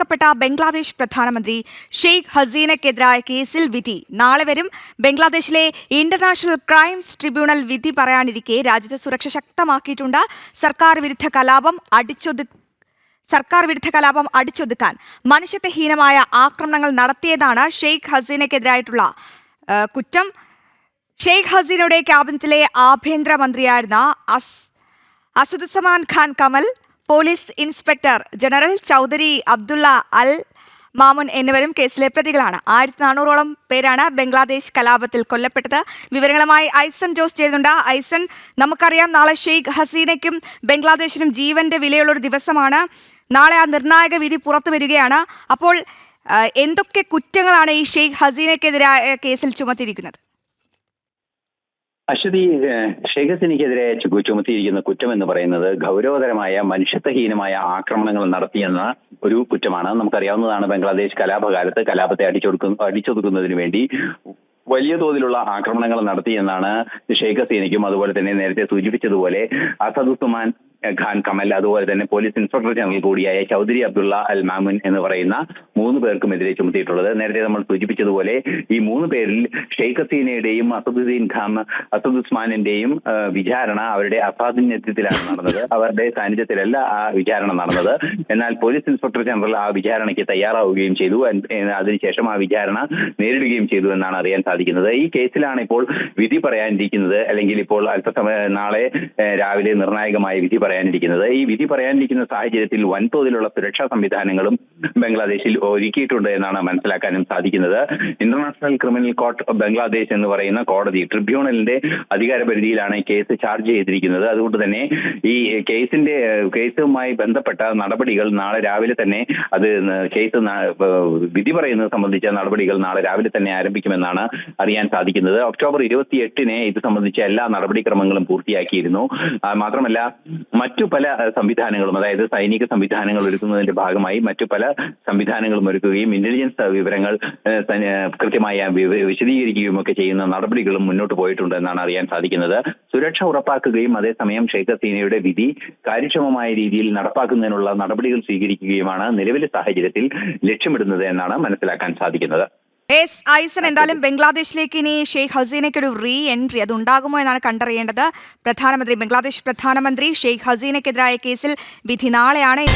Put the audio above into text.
പുറത്താക്കപ്പെട്ട ബംഗ്ലാദേശ് പ്രധാനമന്ത്രി ഷെയ്ഖ് ഹസീനയ്ക്കെതിരായ കേസിൽ വിധി നാളെ വരും. ബംഗ്ലാദേശിലെ ഇന്റർനാഷണൽ ക്രൈംസ് ട്രിബ്യൂണൽ വിധി പറയാനിരിക്കെ രാജ്യത്ത് സുരക്ഷ ശക്തമാക്കിയിട്ടുണ്ട്. സർക്കാർ വിരുദ്ധ കലാപം അടിച്ചൊതുക്കാൻ മനുഷ്യത്വഹീനമായ ആക്രമണങ്ങൾ നടത്തിയതാണ് ഷെയ്ഖ് ഹസീനയ്ക്കെതിരായിട്ടുള്ള കുറ്റം. ഷെയ്ഖ് ഹസീനയുടെ ക്യാബിനറ്റിലെ ആഭ്യന്തരമന്ത്രിയായിരുന്ന Asaduzzaman Khan Kamal, police inspector general Chowdhury Abdullah Al Mamun എന്നിവരും കേസിലെ പ്രതികളാണ്. 1400ഓളം പേരാണ് ബംഗ്ലാദേശ് കലാപത്തിൽ കൊല്ലപ്പെട്ടത്. വിവരങ്ങളുമായി ഐസൻ ജോസ് ചേരുന്നുണ്ട്. ഐസൻ, നമുക്കറിയാം നാളെ ഷെയ്ഖ് ഹസീനയ്ക്കും ബംഗ്ലാദേശിനും ജീവന്റെ വിലയുള്ളൊരു ദിവസമാണ്. നാളെ ആ നിർണായക വിധി പുറത്തു വരികയാണ്. അപ്പോൾ എന്തൊക്കെ കുറ്റങ്ങളാണ് ഈ ഷെയ്ഖ് ഹസീനയ്ക്കെതിരായ കേസിൽ ചുമത്തിയിരിക്കുന്നത്? അശ്വതി, ഷെയ്ഖ് ഹസീനയ്ക്കെതിരെ ചുമത്തിയിരിക്കുന്ന കുറ്റം എന്ന് പറയുന്നത് ഗൗരവതരമായ മനുഷ്യത്വഹീനമായ ആക്രമണങ്ങൾ നടത്തിയെന്ന ഒരു കുറ്റമാണ്. നമുക്കറിയാവുന്നതാണ്, ബംഗ്ലാദേശ് കലാപകാലത്ത് കലാപത്തെ അടിച്ചൊതുക്കുന്നതിന് വേണ്ടി വലിയ തോതിലുള്ള ആക്രമണങ്ങൾ നടത്തിയെന്നാണ് ഷെയ്ഖ് ഹസീനയ്ക്കും അതുപോലെ തന്നെ നേരത്തെ സൂചിപ്പിച്ചതുപോലെ അസദുസ്സമാൻ ഖാൻ കമൽ, അതുപോലെ തന്നെ പോലീസ് ഇൻസ്പെക്ടർ ജനറൽ കൂടിയായ ചൗധരി അബ്ദുള്ള അൽ മാമുൻ എന്ന് പറയുന്ന 3 പേർക്കുമെതിരെ ചുമത്തിയിട്ടുള്ളത്. നേരത്തെ നമ്മൾ സൂചിപ്പിച്ചതുപോലെ ഈ 3 പേരിൽ ഷെയ്ഖ് ഹസീനയുടെയും അസദുസ്മാനിന്റെയും വിചാരണ അവരുടെ അസാന്നിധ്യത്തിലാണ് നടന്നത്. അവരുടെ സാന്നിധ്യത്തിലല്ല ആ വിചാരണ നടന്നത്. എന്നാൽ പോലീസ് ഇൻസ്പെക്ടർ ജനറൽ ആ വിചാരണയ്ക്ക് തയ്യാറാവുകയും ചെയ്തു. അതിനുശേഷം ആ വിചാരണ നേരിടുകയും ചെയ്തു എന്നാണ് അറിയാൻ സാധിക്കുന്നത്. ഈ കേസിലാണ് ഇപ്പോൾ വിധി പറയാനിരിക്കുന്നത്, അല്ലെങ്കിൽ ഇപ്പോൾ നാളെ രാവിലെ നിർണായകമായ വിധി പറയാനിരിക്കുന്നത്. ഈ വിധി പറയാനിരിക്കുന്ന സാഹചര്യത്തിൽ വൻതോതിലുള്ള സുരക്ഷാ സംവിധാനങ്ങളും ബംഗ്ലാദേശിൽ ഒരുക്കിയിട്ടുണ്ട് എന്നാണ് മനസ്സിലാക്കാനും സാധിക്കുന്നത്. ഇന്റർനാഷണൽ ക്രിമിനൽ കോർട്ട് ബംഗ്ലാദേശ് എന്ന് പറയുന്ന കോടതി ട്രിബ്യൂണലിന്റെ അധികാര പരിധിയിലാണ് ഈ കേസ് ചാർജ് ചെയ്തിരിക്കുന്നത്. അതുകൊണ്ട് തന്നെ ഈ കേസുമായി ബന്ധപ്പെട്ട നടപടികൾ നാളെ രാവിലെ തന്നെ വിധി പറയുന്നത് സംബന്ധിച്ച നടപടികൾ നാളെ രാവിലെ തന്നെ ആരംഭിക്കുമെന്നാണ് അറിയാൻ സാധിക്കുന്നത്. ഒക്ടോബർ 28-ന് ഇത് സംബന്ധിച്ച എല്ലാ നടപടിക്രമങ്ങളും പൂർത്തിയാക്കിയിരുന്നു. മാത്രമല്ല മറ്റു പല സംവിധാനങ്ങളും, അതായത് സൈനിക സംവിധാനങ്ങൾ ഒരുക്കുന്നതിന്റെ ഭാഗമായി മറ്റു പല സംവിധാനങ്ങളും ഒരുക്കുകയും ഇന്റലിജൻസ് വിവരങ്ങൾ കൃത്യമായി വിശദീകരിക്കുകയും ഒക്കെ ചെയ്യുന്ന നടപടികളും മുന്നോട്ട് പോയിട്ടുണ്ട് എന്നാണ് അറിയാൻ സാധിക്കുന്നത്. സുരക്ഷ ഉറപ്പാക്കുകയും അതേസമയം ഷെയ്ഖ് ഹസീനയുടെ വിധി കാര്യക്ഷമമായ രീതിയിൽ നടപ്പാക്കുന്നതിനുള്ള നടപടികൾ സ്വീകരിക്കുകയുമാണ് നിലവിലെ സാഹചര്യത്തിൽ ലക്ഷ്യമിടുന്നത് എന്നാണ് മനസ്സിലാക്കാൻ സാധിക്കുന്നത്. ഐസൻ, എന്തായാലും ബംഗ്ലാദേശിലേക്ക് ഇനി ഷെയ്ഖ് ഹസീനയ്ക്ക് ഒരു റീ എൻട്രി അത് ഉണ്ടാകുമോ എന്നാണ് കണ്ടറിയേണ്ടത്. ബംഗ്ലാദേശ് പ്രധാനമന്ത്രി ഷെയ്ഖ് ഹസീനയ്ക്കെതിരായ കേസിൽ വിധി നാളെയാണ്.